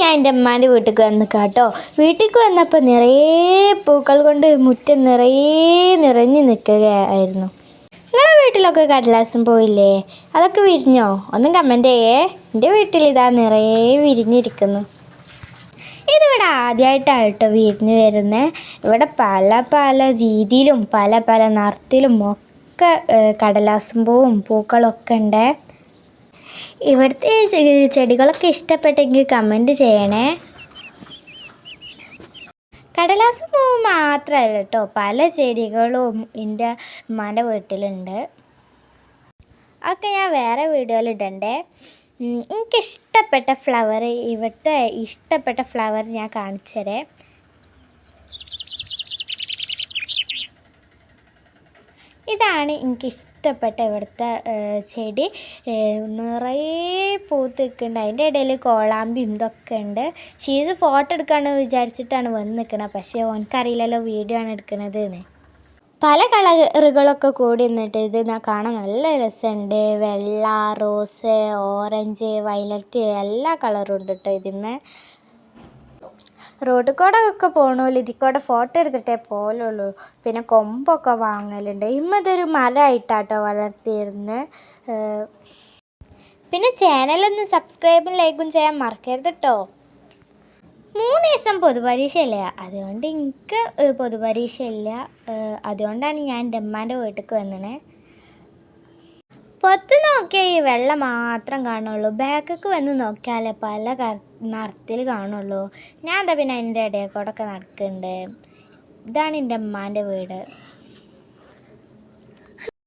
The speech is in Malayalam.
ഞാൻ എൻ്റെ ഉമ്മാൻ്റെ വീട്ടിലേക്ക് വന്ന് കേട്ടോ. വീട്ടിലേക്ക് വന്നപ്പോൾ നിറയെ പൂക്കൾ കൊണ്ട് മുറ്റം നിറഞ്ഞ് നിൽക്കുകയായിരുന്നു. നിങ്ങളുടെ വീട്ടിലൊക്കെ കടലാസും പോയില്ലേ? അതൊക്കെ വിരിഞ്ഞോ? ഒന്നും കമൻ്റ് ചെയ്യേ. എൻ്റെ വീട്ടിൽ ഇതാ നിറയെ വിരിഞ്ഞിരിക്കുന്നു. ഇതിവിടെ ആദ്യമായിട്ടാണ് കേട്ടോ വിരിഞ്ഞ് വരുന്നത്. ഇവിടെ പല പല രീതിയിലും പല പല നിറത്തിലും ഒക്കെ കടലാസും പൂവും പൂക്കളൊക്കെ ഉണ്ട്. ഇവിടുത്തെ ചെടികളൊക്കെ ഇഷ്ടപ്പെട്ടെങ്കിൽ കമൻറ്റ് ചെയ്യണേ. കടലാസ് പൂവ് മാത്രമല്ല കേട്ടോ, പല ചെടികളും എൻ്റെ ഉമ്മാൻ്റെ വീട്ടിലുണ്ട്. അതൊക്കെ ഞാൻ വേറെ വീഡിയോയിൽ ഇടണ്ടേ. എനിക്കിഷ്ടപ്പെട്ട ഫ്ലവർ, ഇവിടുത്തെ ഇഷ്ടപ്പെട്ട ഫ്ലവർ ഞാൻ കാണിച്ചു തരാം. ഇതാണ് എനിക്കിഷ്ടപ്പെട്ട ഇവിടുത്തെ ചെടി. നിറയെ പൂത്ത് നിൽക്കുന്നുണ്ട്. അതിൻ്റെ ഇടയിൽ കോളാമ്പിയും ഇതൊക്കെ ഉണ്ട്. ഷീസ് ഫോട്ടോ എടുക്കാമെന്ന് വിചാരിച്ചിട്ടാണ് വന്ന് നിൽക്കുന്നത്. പക്ഷേ ഓനക്കറിയില്ലല്ലോ വീഡിയോ ആണ് എടുക്കുന്നത് എന്ന്. പല കളറുകളൊക്കെ കൂടി നിന്നിട്ട് ഇത് കാണാൻ നല്ല രസമുണ്ട്. വെള്ള, റോസ്, ഓറഞ്ച്, വയലറ്റ് എല്ലാ കളറും ഉണ്ട് കേട്ടോ ഇതിന്മേ. റോഡ് കൂടെ ഒക്കെ പോകണമല്ലോ, ഇതിൽ കൂടെ ഫോട്ടോ എടുത്തിട്ടേ പോലുള്ളൂ. പിന്നെ കൊമ്പൊക്കെ വാങ്ങലുണ്ട്. ഇതൊരു മരമായിട്ടാട്ടോ വളർത്തിയിരുന്നത്. പിന്നെ ചാനലൊന്ന് സബ്സ്ക്രൈബും ലൈക്കും ചെയ്യാൻ മറക്കരുത് കേട്ടോ. 3 ദിവസം പൊതുപരീക്ഷയില്ല, അതുകൊണ്ട് എനിക്ക് പൊതുപരീക്ഷയില്ല. അതുകൊണ്ടാണ് ഞാൻ എൻ്റെ ഉമ്മാൻ്റെ വീട്ടിലേക്ക് വന്നത്. പുറത്ത് നോക്കിയാൽ ഈ വെള്ള മാത്രം കാണുള്ളൂ. ബാക്കൊക്കെ വന്ന് നോക്കിയാലേ പല നിറത്തിൽ കാണുള്ളൂ. ഞാൻ എന്താ പിന്നെ അതിൻ്റെ ഇടയിൽ കൂടെ ഒക്കെ നടക്കുന്നുണ്ട്. ഇതാണ് എൻ്റെ ഉമ്മാൻ്റെ വീട്.